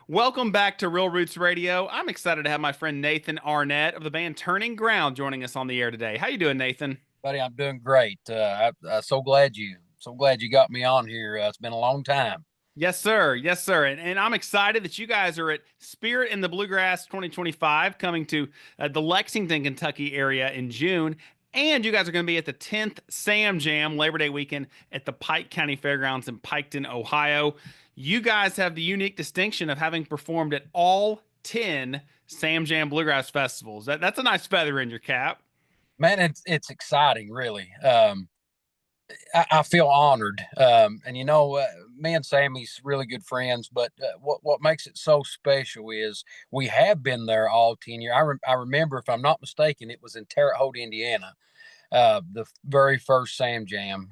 Welcome back to Real Roots Radio. I'm excited to have my friend Nathan Arnett of the band Turning Ground joining us on the air today. How you doing, Nathan? Buddy, I'm doing great. I'm so glad you got me on here. It's been a long time. Yes, sir. Yes, sir. And I'm excited that you guys are at Spirit in the Bluegrass 2025 coming to the Lexington, Kentucky area in June. And you guys are going to be at the 10th SamJam Labor Day weekend at the Pike County Fairgrounds in Piketon, Ohio. You guys have the unique distinction of having performed at all 10 SamJam Bluegrass festivals. That's a nice feather in your cap. Man, it's exciting, really. I feel honored. And me and Sammy's really good friends. But what makes it so special is we have been there all 10 years. I remember, if I'm not mistaken, it was in Terre Haute, Indiana, the very first Sam Jam.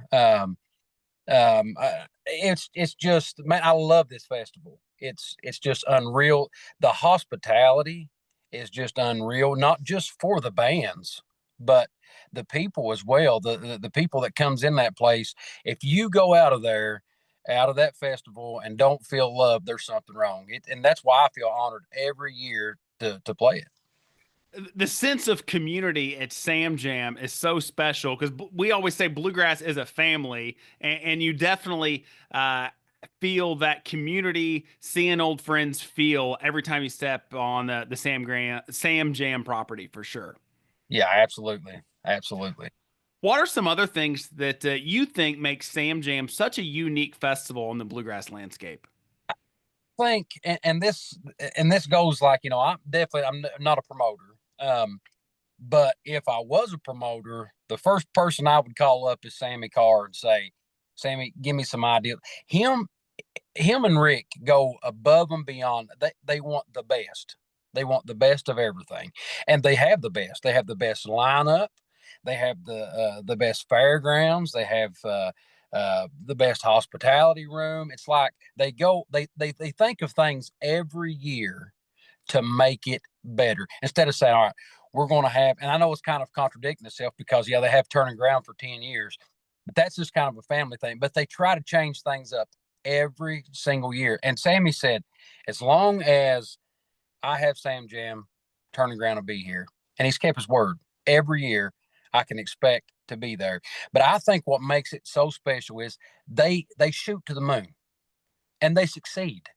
It's just, man, I love this festival. It's just unreal. The hospitality is just unreal, not just for the bands, but the people as well. The people that comes in that place. If you go out of there, out of that festival, and don't feel love, there's something wrong. And that's why I feel honored every year to play it. The sense of community at Sam Jam is so special because we always say bluegrass is a family, and you definitely feel that community, seeing old friends feel every time you step on the Sam Jam property for sure. Yeah, absolutely, absolutely. What are some other things that you think make Sam Jam such a unique festival in the bluegrass landscape? Think and this goes, like, I'm not a promoter. But if I was a promoter, the first person I would call up is Sammy Carr and say, Sammy, give me some ideas. Him and Rick go above and beyond. They want the best. They want the best of everything, and they have the best. They have the best lineup. They have the best fairgrounds. They have the best hospitality room. It's like they think of things every year to make it better, instead of saying, all right, we're going to have, and I know it's kind of contradicting itself because, yeah, they have turning ground for 10 years, but that's just kind of a family thing. But they try to change things up every single year. And Sammy said, as long as I have Sam Jam, turning ground will be here. And he's kept his word. Every year I can expect to be there. But I think what makes it so special is they shoot to the moon, and they succeed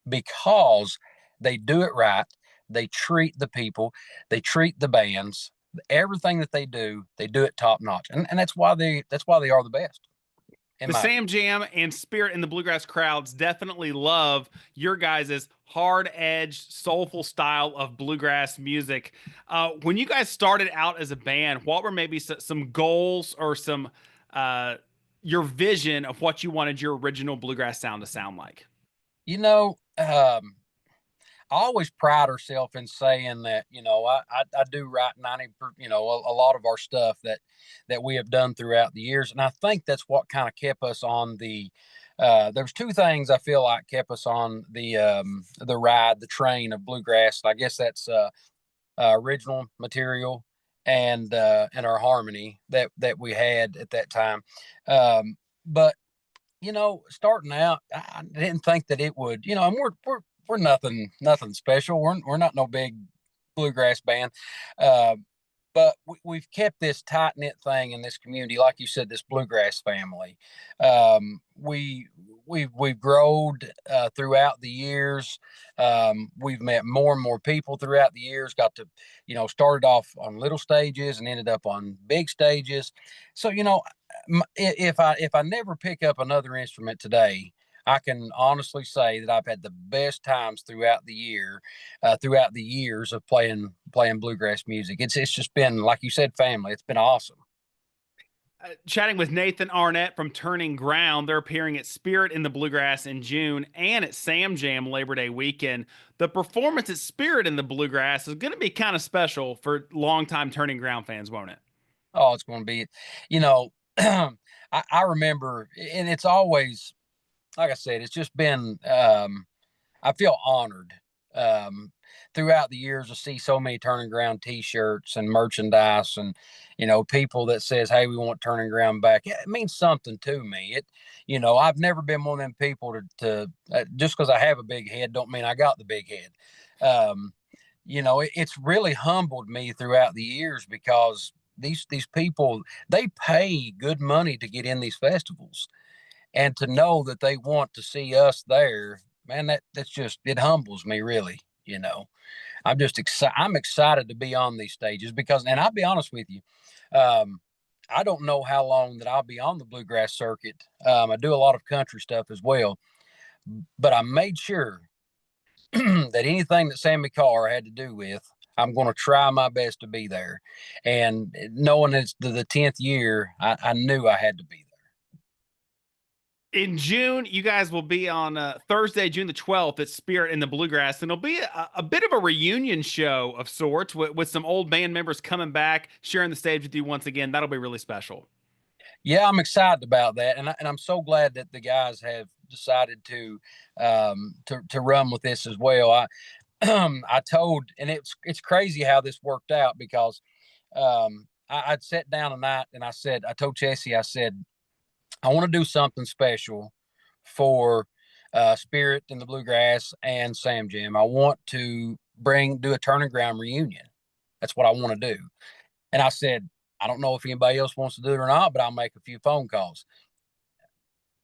because they do it right. They treat the people, they treat the bands, everything that they do it top notch. And that's why they are the best, in The my Sam Jam and Spirit and the Bluegrass crowds definitely love your guys' hard edge, soulful style of bluegrass music. When you guys started out as a band, what were maybe some goals or some your vision of what you wanted your original bluegrass sound to sound like? you know, I always pride ourselves in saying that, I do write 90, a lot of our stuff that we have done throughout the years. And I think that's what kind of kept us on there's two things I feel like kept us on the ride, the train of bluegrass. I guess that's original material and our harmony that we had at that time. But starting out, I didn't think that it would, and we're nothing special. We're not no big bluegrass band. Uh, but we've kept this tight knit thing in this community, like you said, this bluegrass family. We've grown throughout the years. We've met more and more people throughout the years. Got to, started off on little stages and ended up on big stages. So, if I never pick up another instrument today, I can honestly say that I've had the best times throughout the years of playing bluegrass music. It's just been, like you said, family. It's been awesome. Chatting with Nathan Arnett from Turning Ground. They're appearing at Spirit in the Bluegrass in June and at Sam Jam Labor Day weekend. The performance at Spirit in the Bluegrass is going to be kind of special for longtime Turning Ground fans, won't it? Oh, it's going to be, you know, I remember, and it's always, like I said, it's just been, I feel honored throughout the years, I see so many turning ground t-shirts and merchandise and, people that says, hey, we want turning ground back. It means something to me. I've never been one of them people to just because I have a big head don't mean I got the big head. It's really humbled me throughout the years because these people, they pay good money to get in these festivals, and to know that they want to see us there, man, that's just, it humbles me really. I'm just excited. I'm excited to be on these stages because, and I'll be honest with you, I don't know how long that I'll be on the bluegrass circuit. I do a lot of country stuff as well, but I made sure that anything that Sammy Carr had to do with, I'm going to try my best to be there. And knowing it's the 10th year, I knew I had to be there. In June, you guys will be on Thursday, June the 12th at Spirit in the Bluegrass, and it'll be a bit of a reunion show of sorts with some old band members coming back, sharing the stage with you once again. That'll be really special. Yeah, I'm excited about that, and I'm so glad that the guys have decided to run with this as well. I told, and it's crazy how this worked out because I'd sat down tonight and I told Chessie, I said, I want to do something special for Spirit in the Bluegrass and SamJam. I want to do a turning ground reunion. That's what I want to do. And I said, I don't know if anybody else wants to do it or not, but I'll make a few phone calls.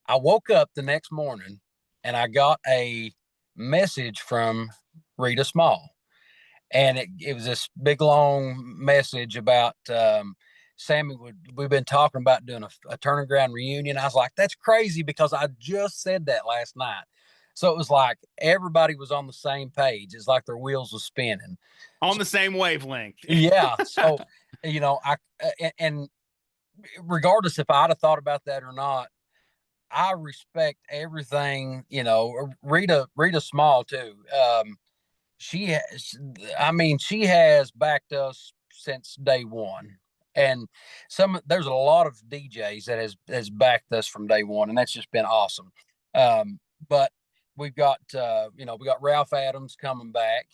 I woke up the next morning and I got a message from Rita Small. And it was this big, long message about Sammy, we've been talking about doing a turning ground reunion. I was like, that's crazy because I just said that last night. So it was like everybody was on the same page. It's like their wheels were spinning. On the same wavelength. Yeah. So, and regardless if I'd have thought about that or not, I respect everything, Rita Small too. She has backed us since day one. And there's a lot of DJs that has backed us from day one, and that's just been awesome. But we've got we got Ralph Adams coming back,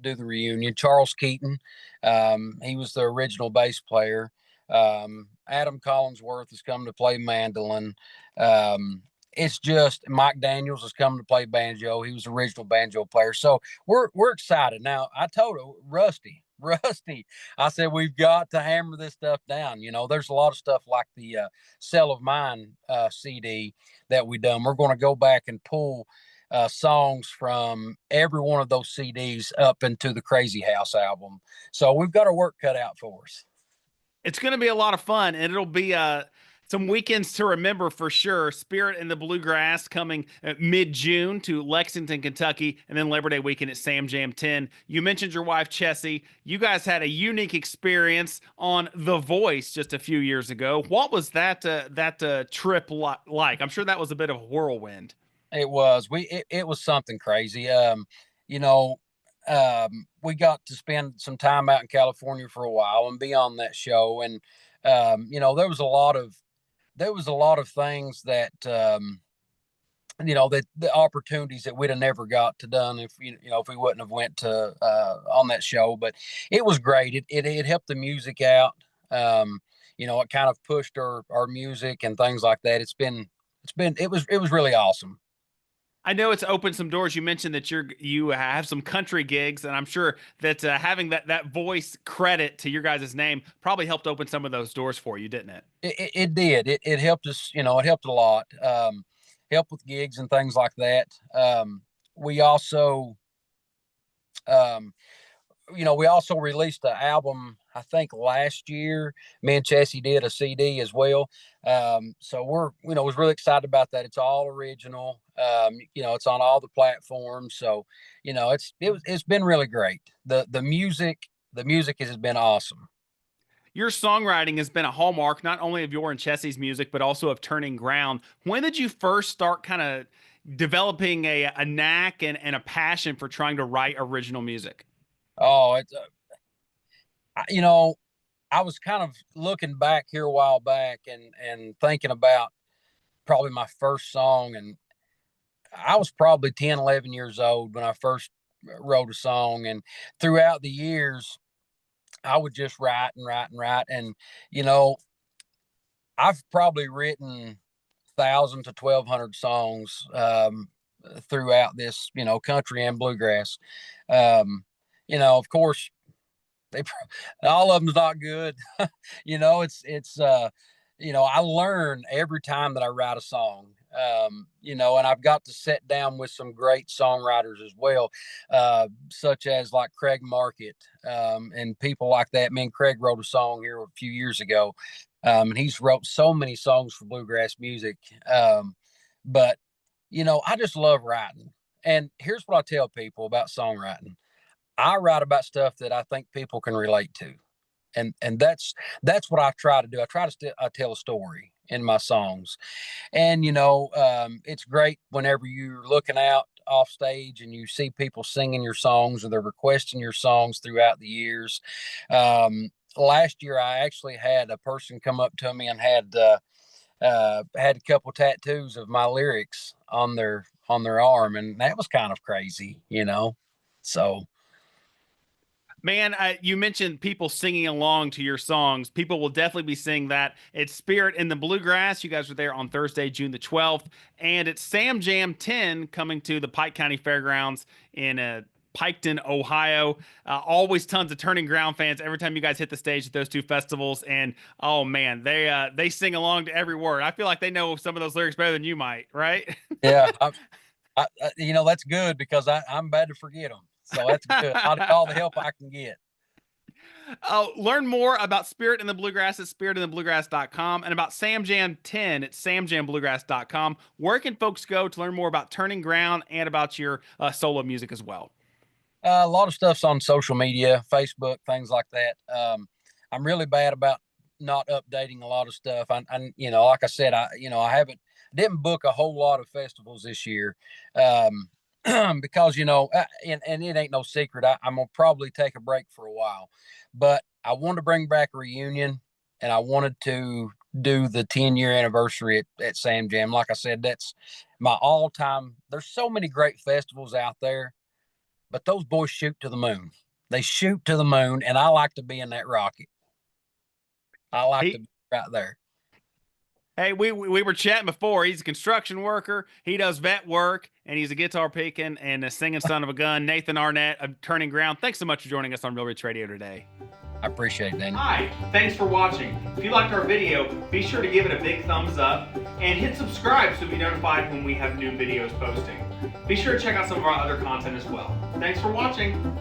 do the reunion. Charles Keaton, he was the original bass player. Adam Collinsworth has come to play mandolin. It's just Mike Daniels has come to play banjo. He was the original banjo player. So we're excited. Now, I told Rusty, I said, we've got to hammer this stuff down. There's a lot of stuff like the Cell of Mine CD that we done. We're going to go back and pull songs from every one of those CDs up into the Crazy House album. So we've got our work cut out for us. It's going to be a lot of fun, and it'll be some weekends to remember for sure. Spirit in the Bluegrass coming mid-June to Lexington, Kentucky, and then Labor Day weekend at SamJam 10. You mentioned your wife, Chessie. You guys had a unique experience on The Voice just a few years ago. What was that trip like? I'm sure that was a bit of a whirlwind. It was. It was something crazy. We got to spend some time out in California for a while and be on that show. And, there was a lot of things that, that the opportunities that we'd have never got to done if we wouldn't have went to, on that show, but it was great. It helped the music out. It kind of pushed our music and things like that. It was really awesome. I know it's opened some doors. You mentioned that you have some country gigs, and I'm sure that having that voice credit to your guys' name probably helped open some of those doors for you, didn't it? It did. It helped us. It helped a lot. Helped with gigs and things like that. We also, we also released an album, I think last year. Me and Chessie did a CD as well. So we're, was really excited about that. It's all original. It's on all the platforms. So, it's been really great. The music has been awesome. Your songwriting has been a hallmark not only of your and Chessie's music, but also of Turning Ground. When did you first start kind of developing a knack and a passion for trying to write original music? Oh, it's, I was kind of looking back here a while back and thinking about probably my first song. And I was probably 10, 11 years old when I first, wrote a song, and throughout the years, I would just write and write and write. And, you know, I've probably written 1,000 to 1,200 songs throughout this, you know, country and bluegrass. You know, of course, they all of them's not good. You know, it's you know, I learn every time that I write a song. You know, and I've got to sit down with some great songwriters as well, such as like Craig Market, and people like that. Me and Craig wrote a song here a few years ago, and he's wrote so many songs for bluegrass music. But you know, I just love writing. And here's what I tell people about songwriting: I write about stuff that I think people can relate to, and that's what I try to do. I try to I tell a story in my songs. And you know, it's great whenever you're looking out off stage and you see people singing your songs or they're requesting your songs throughout the years. Last year, I actually had a person come up to me and had a couple tattoos of my lyrics on their arm, and that was kind of crazy, you know. So Man, you mentioned people singing along to your songs. People will definitely be singing that. It's Spirit in the Bluegrass. You guys are there on Thursday, June the 12th. And it's SamJam 10 coming to the Pike County Fairgrounds in Piketon, Ohio. Always tons of Turning Ground fans every time you guys hit the stage at those two festivals. And oh man, they sing along to every word. I feel like they know some of those lyrics better than you might, right? yeah, you know, that's good because I'm bad to forget them. So that's good. I'll get all the help I can get. Learn more about Spirit in the Bluegrass at spiritinthebluegrass.com and about SamJam 10 at samjambluegrass.com. Where can folks go to learn more about Turning Ground and about your solo music as well? A lot of stuff's on social media, Facebook, things like that. I'm really bad about not updating a lot of stuff. You know, like I said, you know, didn't book a whole lot of festivals this year. Because, you know, and it ain't no secret, I'm gonna probably take a break for a while, but I wanted to bring back a reunion, and I wanted to do the 10-year anniversary at SamJam. Like I said, that's my all-time. There's so many great festivals out there, but those boys shoot to the moon. They shoot to the moon, and I like to be in that rocket. I like to be right there. Hey, we were chatting before. He's a construction worker. He does vet work, and he's a guitar picking and a singing son of a gun. Nathan Arnett of Turning Ground. Thanks so much for joining us on Real Rich Radio today. I appreciate it, Daniel. Hi, thanks for watching. If you liked our video, be sure to give it a big thumbs up and hit subscribe so you'll be notified when we have new videos posting. Be sure to check out some of our other content as well. Thanks for watching.